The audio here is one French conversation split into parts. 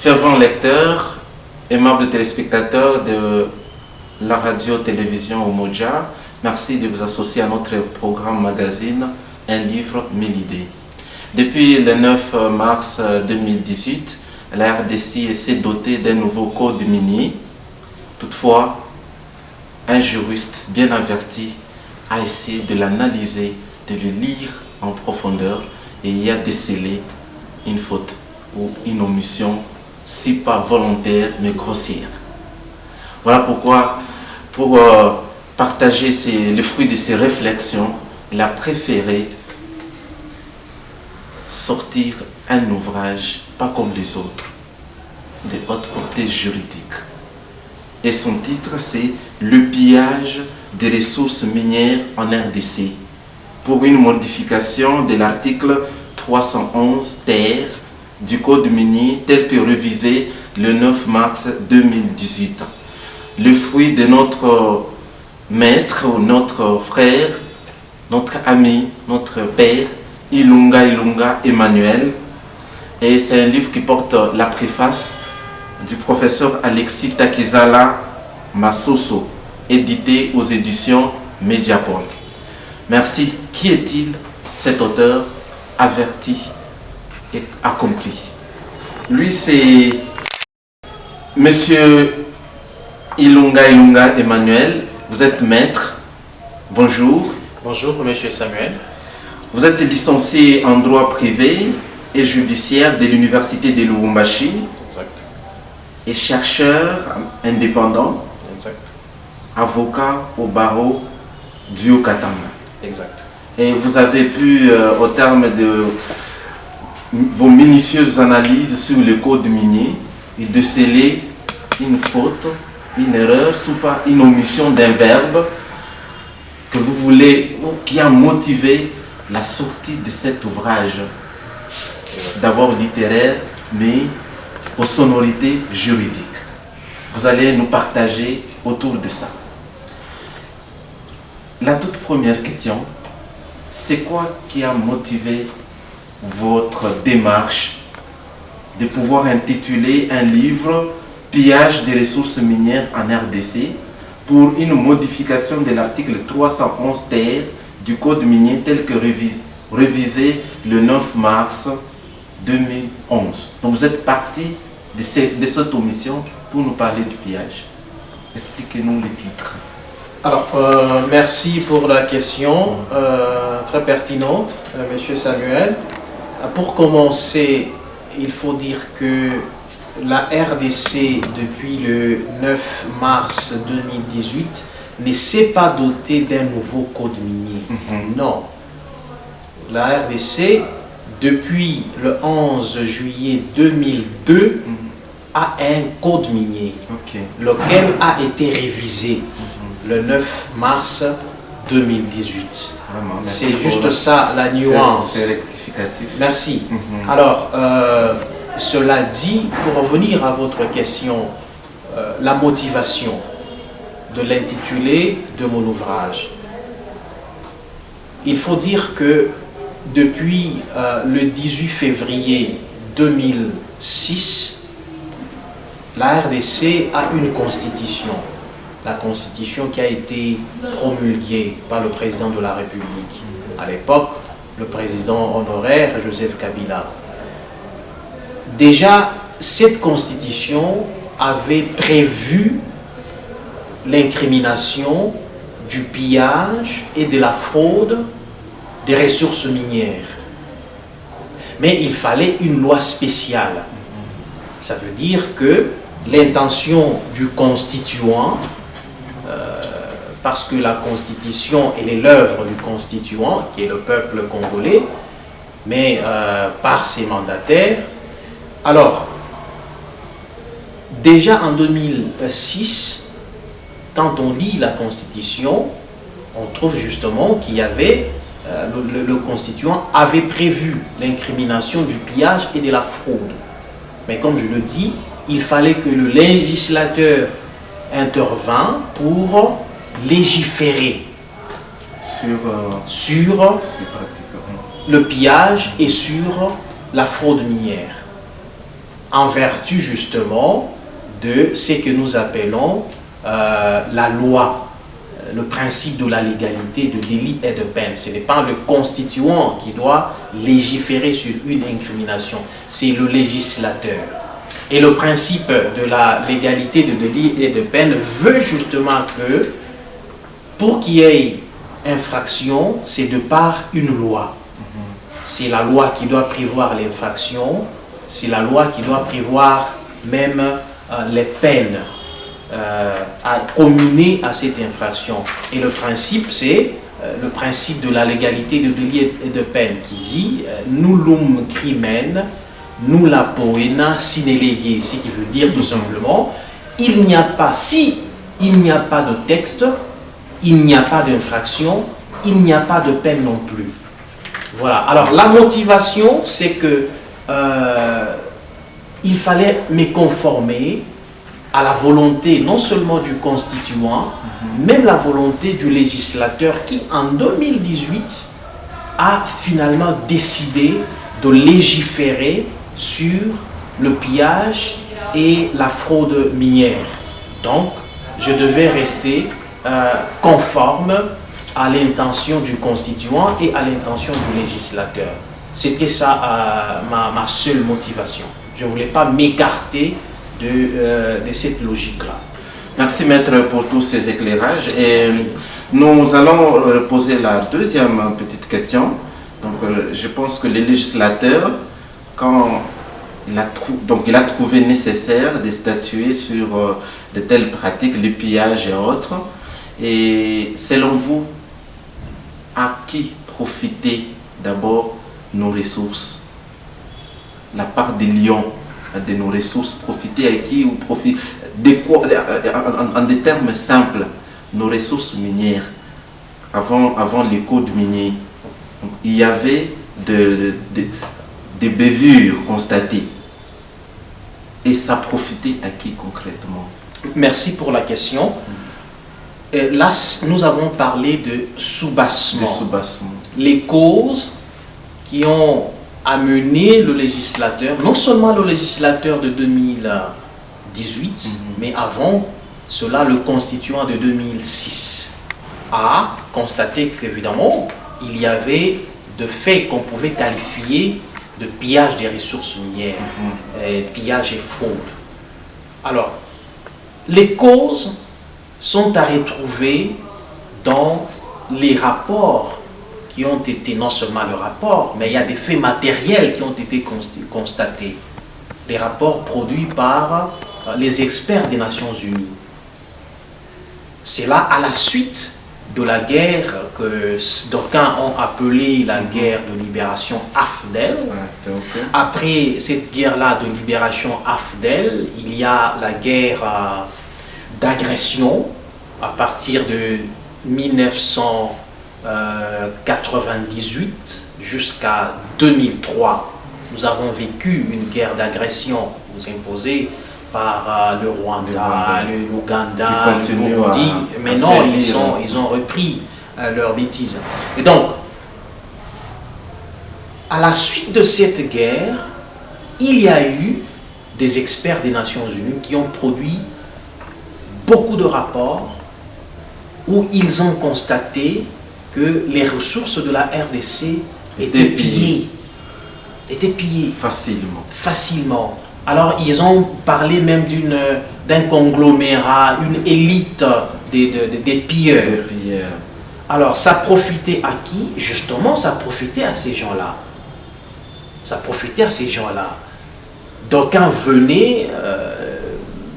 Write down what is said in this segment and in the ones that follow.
Fervents lecteurs, aimables téléspectateurs de la radio-télévision Umoja, merci de vous associer à notre programme magazine Un livre, 1000 idées. Depuis le 9 mars 2018, la RDC s'est dotée d'un nouveau code minier. Toutefois, un juriste bien averti a essayé de l'analyser, de le lire en profondeur et y a décelé une faute ou une omission, si pas volontaire mais grossière. Voilà pourquoi, pour partager le fruit de ses réflexions, il a préféré sortir un ouvrage pas comme les autres, de haute portée juridique. Et son titre, c'est « Le pillage des ressources minières en RDC » pour une modification de l'article 311 ter du Code minier tel que révisé le 9 mars 2018. Le fruit de notre maître, notre frère, notre ami, notre père, Ilunga Emmanuel. Et c'est un livre qui porte la préface du professeur Alexis Takizala Massoso, édité aux éditions Mediapol. Merci. Qui est-il, cet auteur averti et accompli? Lui, c'est Monsieur Ilunga Emmanuel. Vous êtes maître. Bonjour. Bonjour, Monsieur Samuel. Vous êtes licencié en droit privé et judiciaire de l'Université de Lubumbashi. Exact. Et chercheur indépendant. Exact. Avocat au barreau du Haut-Katanga. Exact. Et vous avez pu, au terme de vos minutieuses analyses sur le code minier, déceler une faute, une erreur, ou pas une omission d'un verbe que vous voulez, ou qui a motivé la sortie de cet ouvrage, d'abord littéraire, mais aux sonorités juridiques. Vous allez nous partager autour de ça. La toute première question, c'est quoi qui a motivé votre démarche de pouvoir intituler un livre « Pillage des ressources minières en RDC » pour une modification de l'article 311 ter du Code minier tel que révisé le 9 mars 2011. Donc vous êtes parti de cette omission pour nous parler du pillage. Expliquez-nous le titre. Alors, merci pour la question, très pertinente, Monsieur Samuel. Pour commencer, il faut dire que la RDC, depuis le 9 mars 2018, ne s'est pas dotée d'un nouveau code minier. Non. La RDC, depuis le 11 juillet 2002, a un code minier, lequel a été révisé le 9 mars 2018. C'est juste ça la nuance. C'est rectificatif. Merci. Alors, cela dit, pour revenir à votre question, la motivation de l'intitulé de mon ouvrage. Il faut dire que depuis le 18 février 2006, la RDC a une constitution. La constitution qui a été promulguée par le président de la République. À l'époque, le président honoraire Joseph Kabila. Déjà, cette constitution avait prévu l'incrimination du pillage et de la fraude des ressources minières. Mais il fallait une loi spéciale. Ça veut dire que l'intention du constituant, parce que la Constitution, elle est l'œuvre du constituant, qui est le peuple congolais, mais par ses mandataires. Alors, déjà en 2006, quand on lit la Constitution, on trouve justement qu'il y avait, le constituant avait prévu l'incrimination du pillage et de la fraude. Mais comme je le dis, il fallait que le législateur intervint pour légiférer sur le pillage et sur la fraude minière. en vertu justement de ce que nous appelons la loi, le principe de la légalité de délit et de peine. Ce n'est pas le constituant qui doit légiférer sur une incrimination, c'est le législateur. Et le principe de la légalité de délit et de peine veut justement que pour qu'il y ait infraction, c'est de par une loi. C'est la loi qui doit prévoir l'infraction, c'est la loi qui doit prévoir même les peines à communer à cette infraction. Et le principe, c'est le principe de la légalité de délit et de peine qui dit nullum crimen, nulla poena sine lege, ce qui veut dire tout simplement il n'y a pas, si il n'y a pas de texte, il n'y a pas d'infraction, il n'y a pas de peine non plus. Voilà. Alors la motivation, c'est que il fallait me conformer à la volonté non seulement du constituant, même la volonté du législateur qui en 2018 a finalement décidé de légiférer sur le pillage et la fraude minière. Donc, je devais rester conforme à l'intention du constituant et à l'intention du législateur. C'était ça ma seule motivation. Je ne voulais pas m'écarter de cette logique-là. Merci maître pour tous ces éclairages. Et nous allons poser la deuxième petite question. Donc, je pense que le législateur, quand il a trouvé nécessaire de statuer sur de telles pratiques, les pillages et autres. Et selon vous, à qui profiter d'abord nos ressources? La part des lions de nos ressources, profiter à qui ou profiter de quoi, en des termes simples, nos ressources minières. Avant les codes miniers, donc, il y avait des bavures constatées. Et ça profitait à qui concrètement? Merci pour la question. Là, nous avons parlé de soubassement. Les causes qui ont amené le législateur, non seulement le législateur de 2018, mais avant cela, le constituant de 2006, a constaté qu'évidemment, il y avait de faits qu'on pouvait qualifier de pillage des ressources minières, pillage et fraude. Alors, les causes sont à retrouver dans les rapports qui ont été, non seulement le rapport, mais il y a des faits matériels qui ont été constatés. Des rapports produits par les experts des Nations Unies. C'est là à la suite de la guerre que d'aucuns ont appelée la guerre de libération AFDEL. Après cette guerre-là de libération AFDEL, il y a la guerre d'agression à partir de 1998 jusqu'à 2003. Nous avons vécu une guerre d'agression imposée par le Rwanda, l'Ouganda, le Burundi. Maintenant, ils ont repris leur bêtise. Et donc, à la suite de cette guerre, il y a eu des experts des Nations Unies qui ont produit beaucoup de rapports où ils ont constaté que les ressources de la RDC étaient pillées. Facilement. Alors, ils ont parlé même d'un conglomérat, une élite des pilleurs. Alors, ça profitait à qui? Justement, ça profitait à ces gens-là. D'aucuns venaient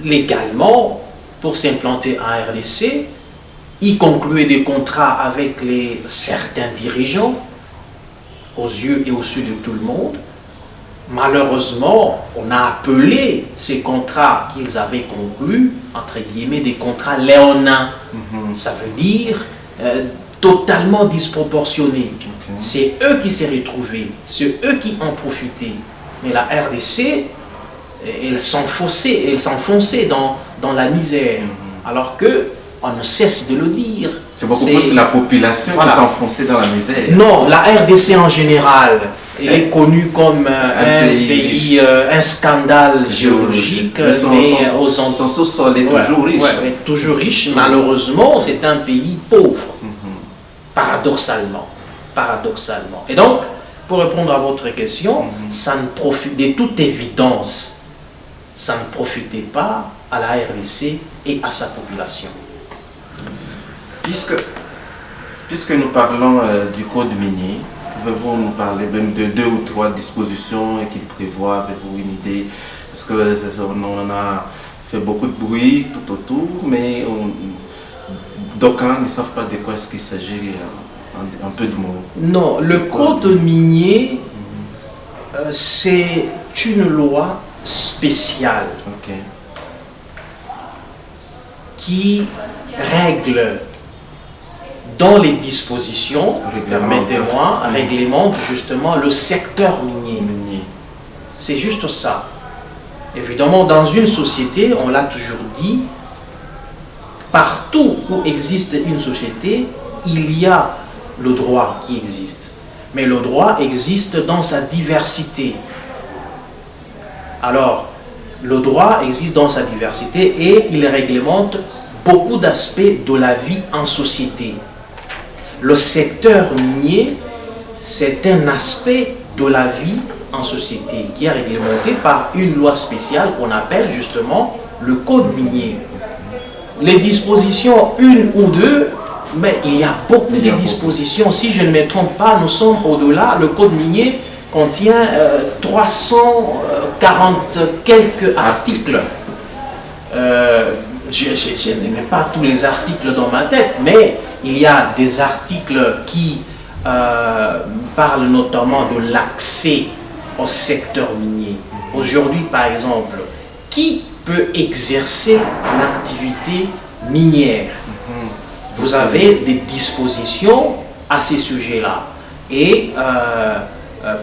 légalement pour s'implanter en RDC. Ils concluaient des contrats avec certains dirigeants, aux yeux et aux yeux de tout le monde. Malheureusement, on a appelé ces contrats qu'ils avaient conclus, entre guillemets, des contrats léonins. Ça veut dire totalement disproportionnés. C'est eux qui s'est retrouvés, c'est eux qui ont profité. Mais la RDC, elle s'enfonçait dans la misère. Alors que on ne cesse de le dire. C'est beaucoup plus la population qui s'enfonçait dans la misère. Non, la RDC en général, Il est connu comme un scandale géologique, mais son sous-sol est toujours riche. Est toujours riche. Malheureusement, c'est un pays pauvre, paradoxalement. Et donc, pour répondre à votre question, ça ne profite, de toute évidence, ça ne profitait pas à la RDC et à sa population. Puisque nous parlons du code minier, pouvez-vous nous parler même de 2 ou 3 dispositions qu'il prévoit, avez-vous une idée? Parce qu'on en a fait beaucoup de bruit tout autour, mais d'aucuns ne savent pas de quoi est-ce qu'il s'agit, un peu de mots. Non, le code minier, c'est une loi spéciale qui règle dans les dispositions, permettez-moi, réglemente justement le secteur minier. C'est juste ça. Évidemment, dans une société, on l'a toujours dit, partout où existe une société, il y a le droit qui existe. Mais le droit existe dans sa diversité. Alors, le droit existe dans sa diversité et il réglemente beaucoup d'aspects de la vie en société. Le secteur minier, c'est un aspect de la vie en société qui est réglementé par une loi spéciale qu'on appelle justement le code minier. Les dispositions, une ou deux, mais il y a beaucoup de dispositions. Si je ne me trompe pas, nous sommes au-delà. Le code minier contient 340 quelques articles. Je n'ai pas tous les articles dans ma tête, mais il y a des articles qui parlent notamment de l'accès au secteur minier. Aujourd'hui, par exemple, qui peut exercer l'activité minière? Vous avez des dispositions à ces sujets-là. Et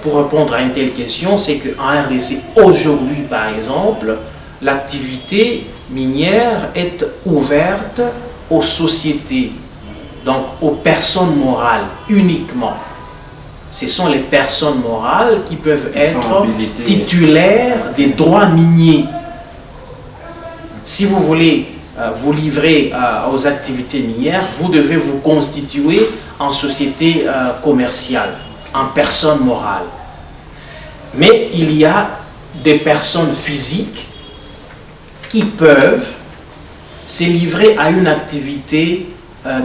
pour répondre à une telle question, c'est qu'en RDC, aujourd'hui, par exemple, l'activité minière est ouverte aux sociétés, donc aux personnes morales uniquement. Ce sont les personnes morales qui peuvent être titulaires des droits miniers. Si vous voulez vous livrer aux activités minières, vous devez vous constituer en société commerciale, en personne morale. Mais il y a des personnes physiques qui peuvent se livrer à une activité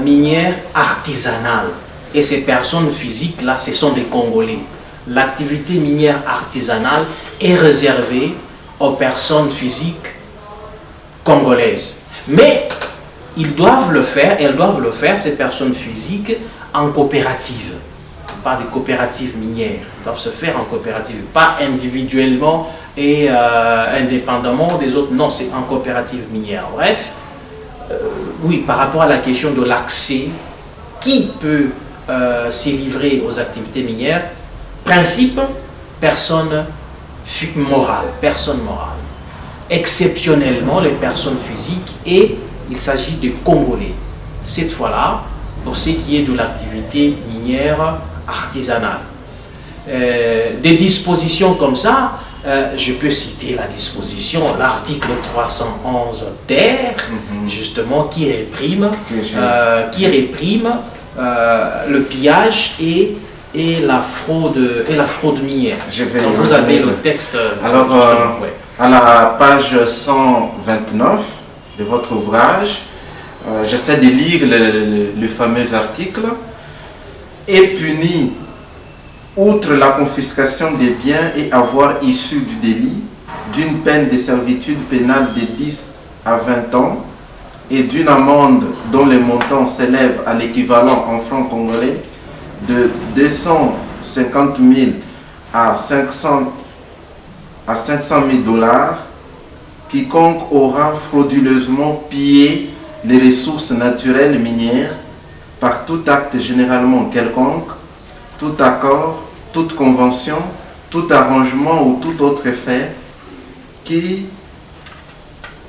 minière artisanale. Et ces personnes physiques-là, ce sont des Congolais. L'activité minière artisanale est réservée aux personnes physiques congolaises. Mais elles doivent le faire, ces personnes physiques, en coopérative. Pas des coopératives minières. Elles doivent se faire en coopérative, pas individuellement et indépendamment des autres. Non, c'est en coopérative minière. Bref, oui, par rapport à la question de l'accès, qui peut se livrer aux activités minières? Principe, personne morale. Exceptionnellement, les personnes physiques, et il s'agit de Congolais. Cette fois-là, pour ce qui est de l'activité minière artisanale. Des dispositions comme ça, je peux citer la disposition, l'article 311 ter, justement, qui réprime le pillage et la fraude minière. Donc vous avez le texte. Alors, à la page 129 de votre ouvrage, j'essaie de lire le fameux article. Est puni, outre la confiscation des biens et avoir issu du délit, d'une peine de servitude pénale de 10 à 20 ans et d'une amende dont le montant s'élève à l'équivalent en francs congolais de 250 000 à 500 000 dollars, quiconque aura frauduleusement pillé les ressources naturelles minières par tout acte généralement quelconque, tout accord, toute convention, tout arrangement ou tout autre effet qui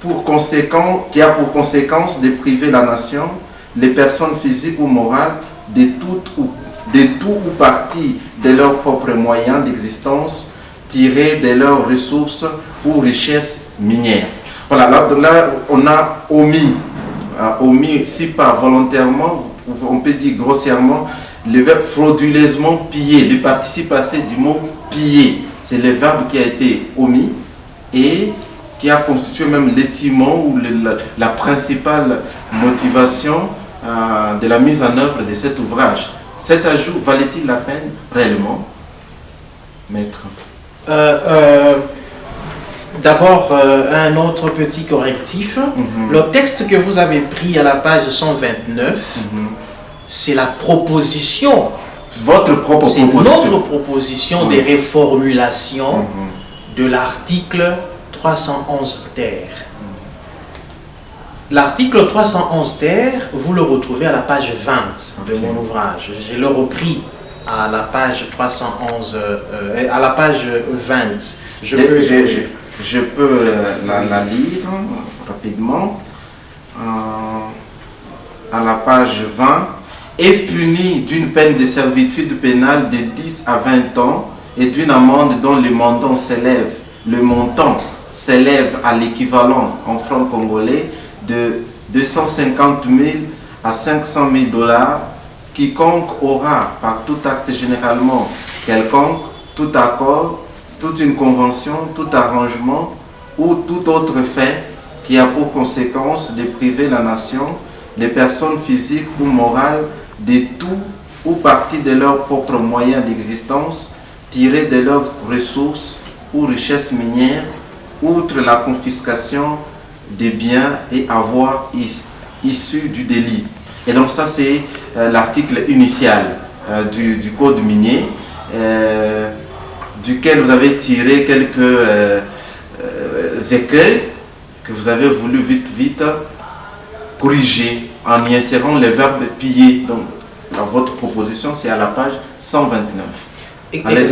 a pour conséquence de priver la nation, les personnes physiques ou morales, de tout ou partie de leurs propres moyens d'existence tirés de leurs ressources ou richesses minières. Voilà, là on a omis, si pas volontairement, on peut dire grossièrement, le verbe frauduleusement piller, le participe passé du mot piller. C'est le verbe qui a été omis et qui a constitué même l'étymon ou la principale motivation de la mise en œuvre de cet ouvrage. Cet ajout valait-il la peine réellement, maître? D'abord, un autre petit correctif. Le texte que vous avez pris à la page 129, c'est la proposition. Votre propre proposition. C'est notre proposition de réformulation de l'article 311 ter. L'article 311 ter, vous le retrouvez à la page 20 de mon ouvrage. Je l'ai repris à la page 311, à la page 20. Je peux la lire rapidement. À la page 20. Est puni d'une peine de servitude pénale de 10 à 20 ans et d'une amende dont le montant s'élève à l'équivalent en francs congolais de 250 000 à 500 000 dollars, quiconque aura, par tout acte généralement quelconque, tout accord, toute une convention, tout arrangement ou tout autre fait qui a pour conséquence de priver la nation, les personnes physiques ou morales, de tout ou partie de leurs propres moyens d'existence tirés de leurs ressources ou richesses minières, outre la confiscation des biens et avoirs issus du délit. Et donc ça c'est l'article initial du code minier, duquel vous avez tiré quelques écueils que vous avez voulu vite corriger en y insérant le verbe piller. Donc votre proposition c'est à la page 129.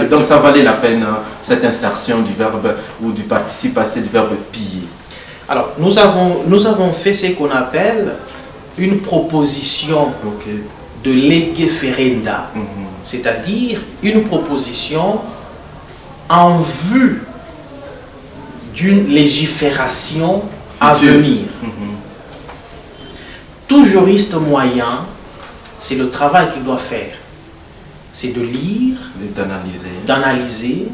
Donc ça valait la peine, cette insertion du verbe ou du participe passé du verbe piller. Alors nous avons fait ce qu'on appelle une proposition de lege ferenda, c'est-à-dire une proposition en vue d'une légifération à venir. Tout juriste moyen, c'est le travail qu'il doit faire. C'est de lire, d'analyser,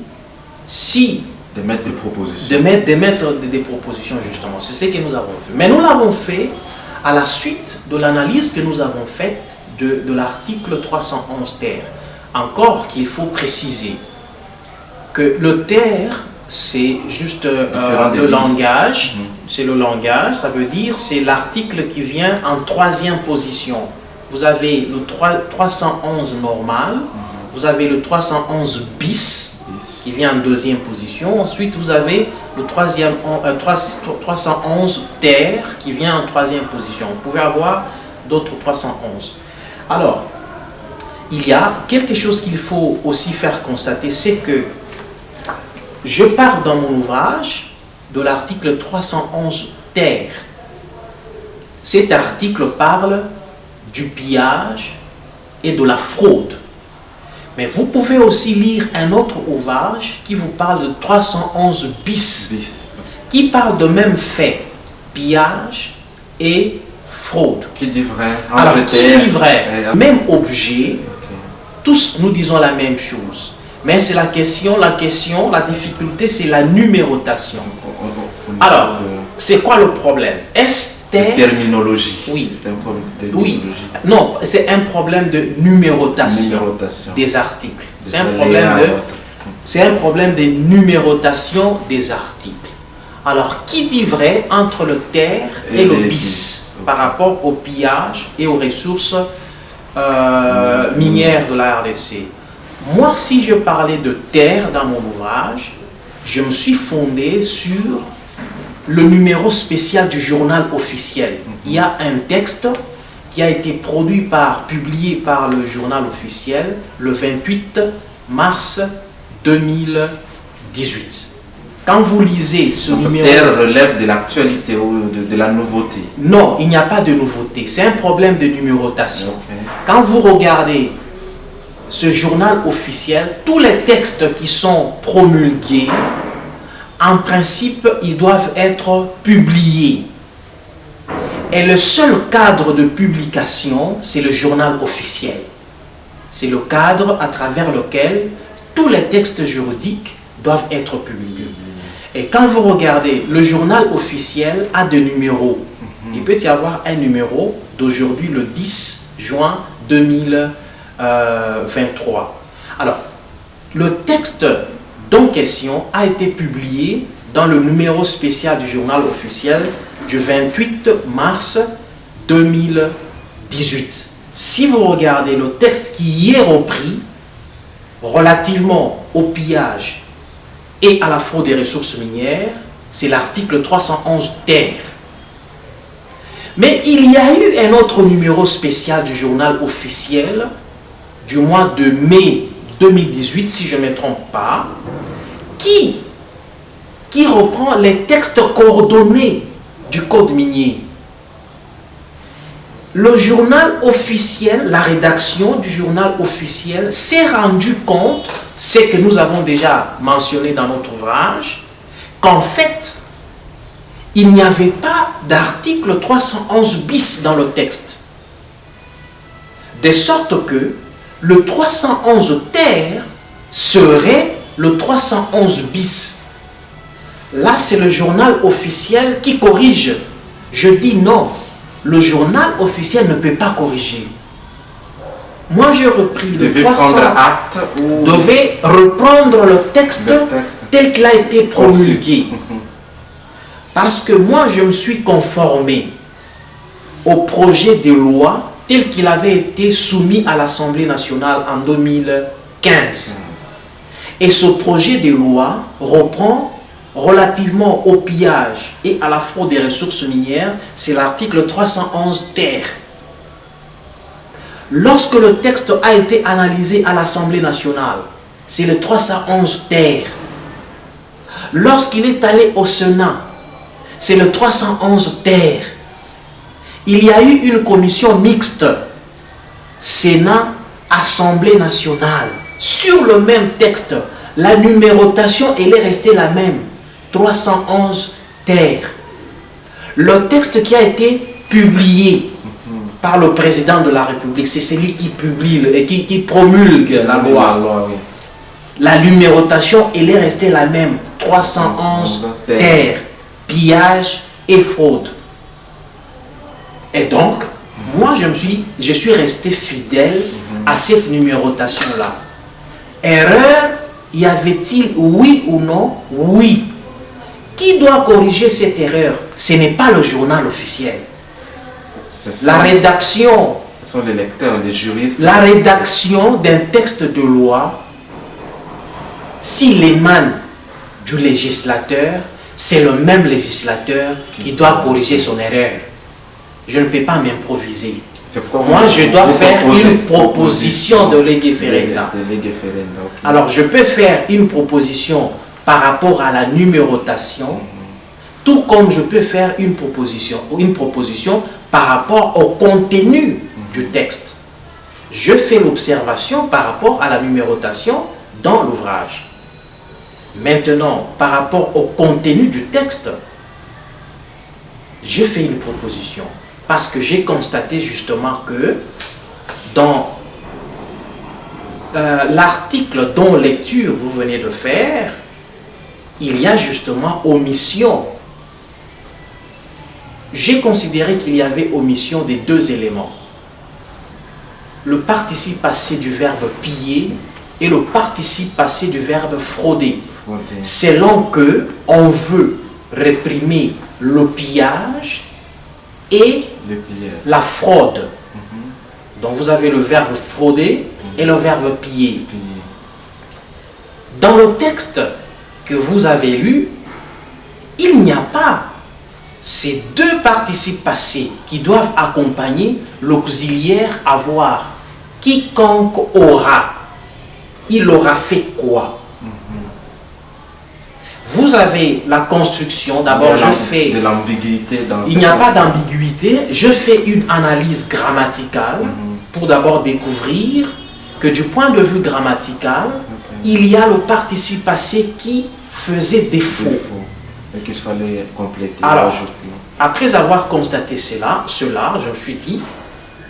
de mettre des propositions. De mettre des propositions, justement. C'est ce que nous avons fait. Mais nous l'avons fait à la suite de l'analyse que nous avons faite de l'article 311 ter. Encore qu'il faut préciser que le ter, c'est juste le langage. C'est le langage, ça veut dire c'est l'article qui vient en troisième position. Vous avez le 311 normal, vous avez le 311 bis qui vient en deuxième position. Ensuite, vous avez le 311 ter qui vient en troisième position. Vous pouvez avoir d'autres 311. Alors, il y a quelque chose qu'il faut aussi faire constater, c'est que je parle dans mon ouvrage de l'article 311 ter. Cet article parle du pillage et de la fraude. Mais vous pouvez aussi lire un autre ouvrage qui vous parle de 311 bis. Qui parle de même fait, pillage et fraude. Qui dit vrai? Alors, qui dit vrai? Même objet, tous nous disons la même chose. Mais c'est la difficulté, c'est la numérotation. Alors, c'est quoi le problème? Terminologie. Oui. C'est un problème de terminologie. Oui. Non, c'est un problème de numérotation. Des articles. C'est un problème de numérotation des articles. Alors, qui dit vrai entre le ter et le bis par rapport au pillage et aux ressources minières de la RDC? Moi, si je parlais de terre dans mon ouvrage, je me suis fondé sur le numéro spécial du journal officiel. Il y a un texte qui a été publié par le journal officiel le 28 mars 2018. Quand vous lisez ce numéro... Terre relève de l'actualité ou de la nouveauté? Non, il n'y a pas de nouveauté. C'est un problème de numérotation. Quand vous regardez ce journal officiel, tous les textes qui sont promulgués, en principe, ils doivent être publiés. Et le seul cadre de publication, c'est le journal officiel. C'est le cadre à travers lequel tous les textes juridiques doivent être publiés. Et quand vous regardez, le journal officiel a des numéros. Il peut y avoir un numéro d'aujourd'hui, le 10 juin 2023. Alors, le texte en question a été publié dans le numéro spécial du journal officiel du 28 mars 2018. Si vous regardez le texte qui y est repris relativement au pillage et à la fraude des ressources minières, c'est l'article 311 ter. Mais il y a eu un autre numéro spécial du journal officiel du mois de mai 2018, si je ne me trompe pas, qui reprend les textes coordonnés du code minier. Le journal officiel, la rédaction du journal officiel s'est rendu compte, ce que nous avons déjà mentionné dans notre ouvrage, qu'en fait, il n'y avait pas d'article 311 bis dans le texte. De sorte que le 311 ter serait le 311 bis. Là, c'est le journal officiel qui corrige. Je dis non. Le journal officiel ne peut pas corriger. Moi, j'ai repris le 300. Devait reprendre le texte tel qu'il a été promulgué. Parce que moi, je me suis conformé au projet de loi tel qu'il avait été soumis à l'Assemblée nationale en 2015. Et ce projet de loi reprend relativement au pillage et à la fraude des ressources minières, c'est l'article 311 ter. Lorsque le texte a été analysé à l'Assemblée nationale, c'est le 311 ter. Lorsqu'il est allé au Sénat, c'est le 311 ter. Il y a eu une commission mixte, Sénat, Assemblée nationale, sur le même texte. La numérotation, elle est restée la même, 311 ter. Le texte qui a été publié par le président de la République, c'est celui qui publie et qui promulgue la loi. La numérotation, elle est restée la même, 311 ter, pillage et fraude. Et donc, moi, je suis resté fidèle à cette numérotation-là. Erreur, y avait-il oui ou non? Oui. Qui doit corriger cette erreur? Ce n'est pas le journal officiel. La rédaction, ce sont les lecteurs, les juristes. La rédaction d'un texte de loi, s'il émane du législateur, c'est le même législateur qui doit corriger son erreur. Je ne peux pas m'improviser. Moi, je dois faire une proposition de lege ferenda. Alors, je peux faire une proposition par rapport à la numérotation, tout comme je peux faire une proposition par rapport au contenu du texte. Je fais l'observation par rapport à la numérotation dans l'ouvrage. Maintenant, par rapport au contenu du texte, je fais une proposition. Parce que j'ai constaté justement que dans l'article dont lecture vous venez de faire, il y a justement omission. J'ai considéré qu'il y avait omission des deux éléments. Le participe passé du verbe piller et le participe passé du verbe frauder. Selon que on veut réprimer le pillage et la fraude. Donc vous avez le verbe frauder et le verbe piller. Dans le texte que vous avez lu, il n'y a pas ces deux participes passés qui doivent accompagner l'auxiliaire avoir. Quiconque aura, il aura fait quoi? Vous avez la construction, d'abord je fais... De l'ambiguïté dans... Il n'y a pas d'ambiguïté, je fais une analyse grammaticale pour d'abord découvrir que du point de vue grammatical, il y a le participe passé qui faisait défaut. Et qu'il fallait compléter, Alors, ajouter. Après avoir constaté cela, je me suis dit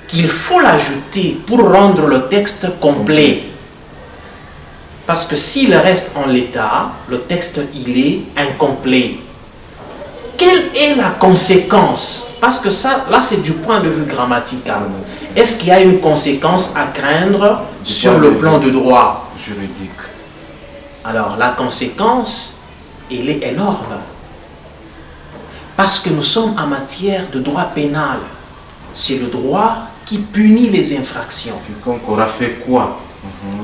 qu'il faut l'ajouter pour rendre le texte complet. Parce que s'il reste en l'état, le texte il est incomplet. Quelle est la conséquence? Parce que ça, là c'est du point de vue grammatical. Est-ce qu'il y a une conséquence à craindre sur le plan de droit juridique? Alors la conséquence, elle est énorme. Parce que nous sommes en matière de droit pénal. C'est le droit qui punit les infractions. Quiconque aura fait quoi?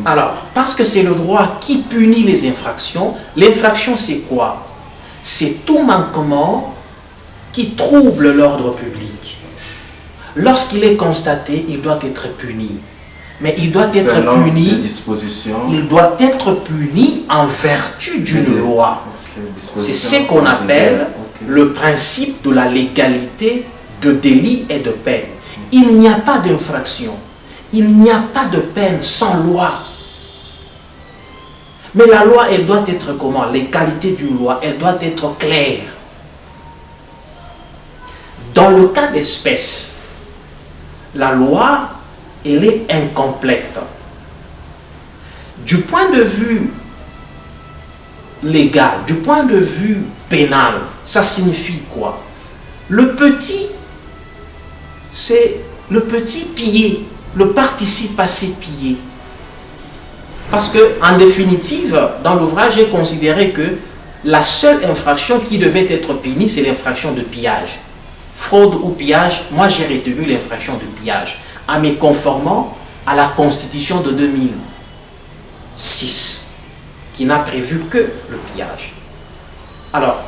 Alors, parce que c'est le droit qui punit les infractions, l'infraction c'est quoi? C'est tout manquement qui trouble l'ordre public. Lorsqu'il est constaté, il doit être puni. Mais il doit être puni, il doit être puni en vertu d'une loi. C'est ce qu'on appelle le principe de la légalité de délit et de peine. Il n'y a pas d'infraction, il n'y a pas de peine sans loi. Mais la loi, elle doit être comment? Les qualités d'une loi, elle doit être claire. Dans le cas d'espèce, la loi, elle est incomplète. Du point de vue légal, du point de vue pénal, ça signifie quoi? Le petit, c'est le petit pillé, le participe passé pillé. Parce que, en définitive, dans l'ouvrage, j'ai considéré que la seule infraction qui devait être punie, c'est l'infraction de pillage. Fraude ou pillage, moi j'ai retenu l'infraction de pillage, en me conformant à la Constitution de 2006, qui n'a prévu que le pillage. Alors,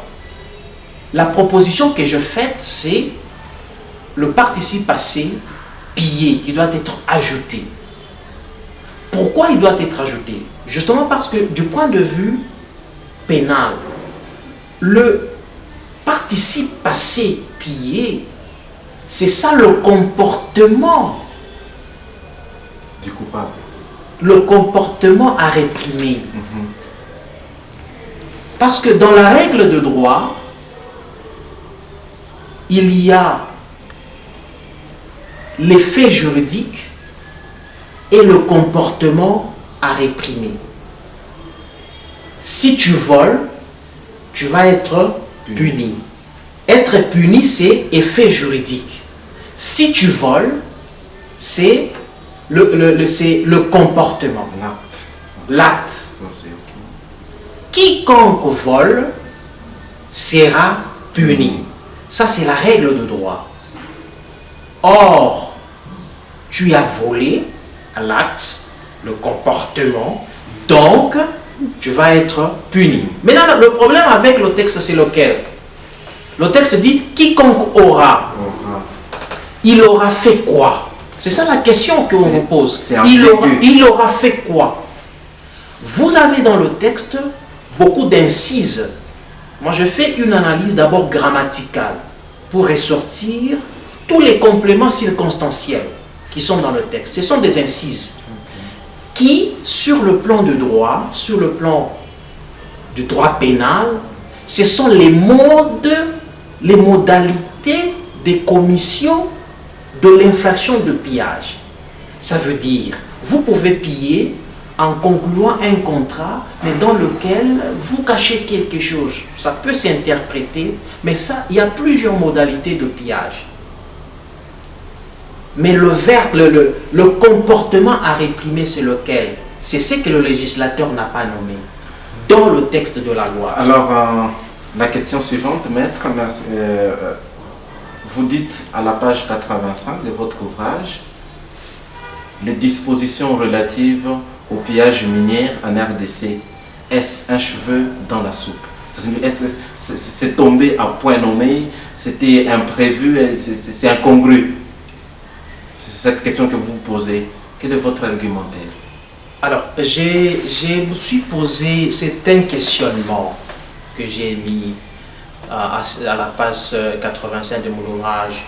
la proposition que je fais, c'est le participe passé pillé qui doit être ajouté. Pourquoi il doit être ajouté? Justement parce que du point de vue pénal, le participe passé pillé, c'est ça le comportement du coupable. Le comportement à réprimer. Parce que dans la règle de droit, il y a les faits juridiques et le comportement à réprimer. Si tu voles, tu vas être puni. Être puni, c'est effet juridique. Si tu voles, c'est le comportement. L'acte. Quiconque vole sera puni. Ça, c'est la règle de droit. Or, tu as volé l'acte, le comportement, donc tu vas être puni. Maintenant, le problème avec le texte, c'est lequel? Le texte dit quiconque aura. Il aura fait quoi? C'est ça la question qu'on vous pose. Il aura fait quoi? Vous avez dans le texte beaucoup d'incises. Moi, je fais une analyse d'abord grammaticale pour ressortir tous les compléments circonstanciels qui sont dans le texte. Ce sont des incises qui, sur le plan de droit, sur le plan du droit pénal, ce sont les modes, les modalités des commissions de l'infraction de pillage. Ça veut dire, vous pouvez piller en concluant un contrat, mais dans lequel vous cachez quelque chose. Ça peut s'interpréter, mais ça, il y a plusieurs modalités de pillage. Mais le comportement à réprimer, c'est lequel? C'est ce que le législateur n'a pas nommé dans le texte de la loi. Alors, la question suivante, maître, vous dites à la page 85 de votre ouvrage, les dispositions relatives au pillage minier en RDC, est-ce un cheveu dans la soupe? C'est tombé à point nommé, c'était imprévu, c'est incongru? C'est cette question que vous vous posez. Quel est votre argumentaire? Alors, je me suis posé, c'est un questionnement que j'ai mis à la page 85 de mon ouvrage.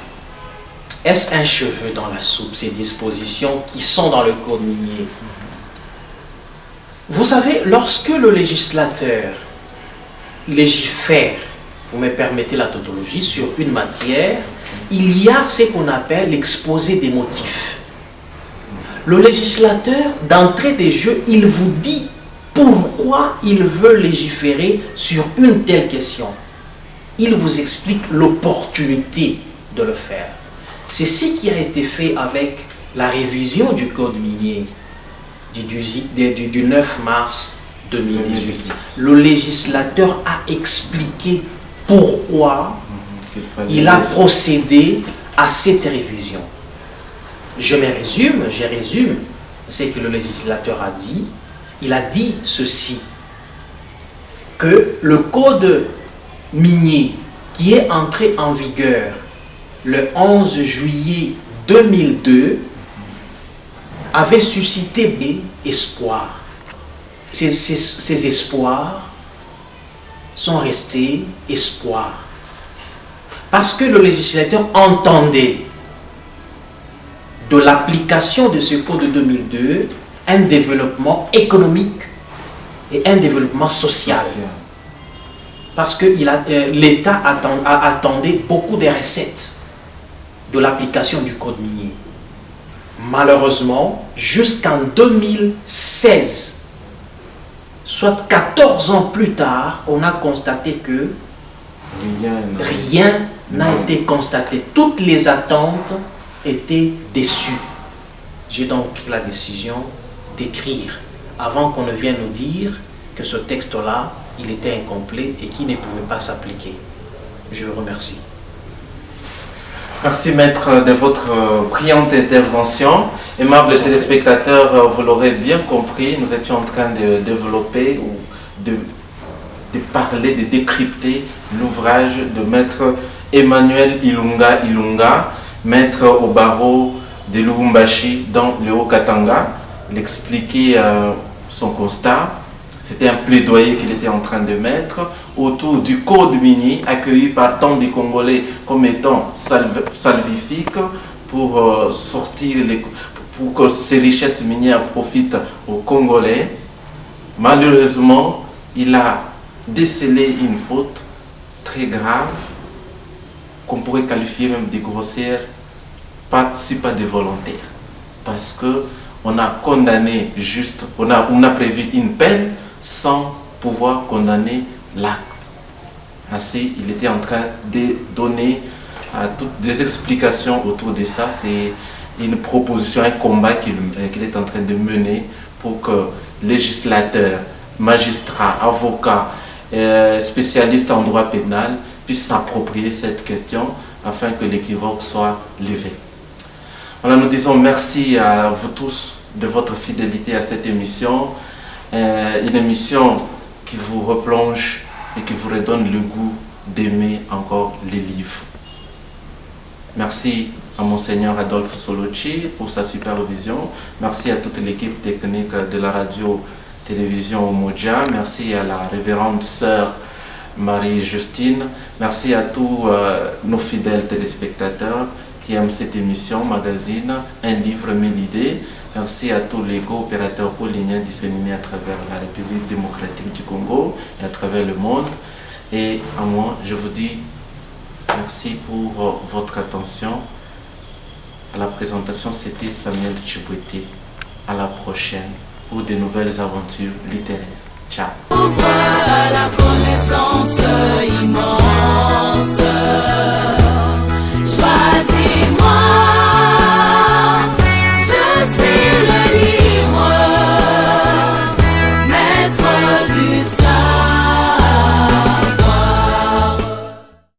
Est-ce un cheveu dans la soupe, ces dispositions qui sont dans le code minier? Vous savez, lorsque le législateur légifère, vous me permettez la tautologie, sur une matière, il y a ce qu'on appelle l'exposé des motifs. Le législateur, d'entrée des jeux, il vous dit pourquoi il veut légiférer sur une telle question. Il vous explique l'opportunité de le faire. C'est ce qui a été fait avec la révision du Code minier du 9 mars 2018. Le législateur a expliqué pourquoi il a procédé à cette révision. Je résume ce que le législateur a dit. Il a dit ceci, que le code minier qui est entré en vigueur le 11 juillet 2002 avait suscité des espoirs. Ces espoirs sont restés espoirs. Parce que le législateur entendait de l'application de ce code de 2002 un développement économique et un développement social. Parce que l'État attendait beaucoup de recettes de l'application du code minier. Malheureusement, jusqu'en 2016, soit 14 ans plus tard, on a constaté que rien n'a été constaté. Toutes les attentes étaient déçues. J'ai donc pris la décision d'écrire avant qu'on ne vienne nous dire que ce texte-là, il était incomplet et qu'il ne pouvait pas s'appliquer. Je vous remercie. Merci maître de votre brillante intervention. Aimables téléspectateurs, vous l'aurez bien compris, nous étions en train de développer ou de parler, de décrypter l'ouvrage de maître Emmanuel Ilunga, maître au barreau de Lubumbashi dans le Haut-Katanga. Il expliquait son constat. C'était un plaidoyer qu'il était en train de mettre autour du code minier accueilli par tant de Congolais comme étant salvifique pour pour que ces richesses minières profitent aux Congolais. Malheureusement, il a décelé une faute très grave qu'on pourrait qualifier même de grossière, si pas de volontaire. Parce que on a condamné juste, on a prévu une peine sans pouvoir condamner l'acte. Ainsi, il était en train de donner toutes des explications autour de ça. C'est une proposition, un combat qu'il est en train de mener pour que législateurs, magistrats, avocats, spécialistes en droit pénal puissent s'approprier cette question afin que l'équivoque soit levé. Alors nous disons merci à vous tous de votre fidélité à cette émission. Une émission qui vous replonge et qui vous redonne le goût d'aimer encore les livres. Merci à Monseigneur Adolphe Solochi pour sa supervision. Merci à toute l'équipe technique de la radio-télévision Omoja. Merci à la révérende sœur Marie-Justine. Merci à tous nos fidèles téléspectateurs qui aiment cette émission, magazine, un livre, 1000 idées. Merci à tous les coopérateurs pauliniens disséminés à travers la République démocratique du Congo et à travers le monde. Et à moi, je vous dis merci pour votre attention. À la présentation, c'était Samuel Tchibouete. À la prochaine pour de nouvelles aventures littéraires. Ciao.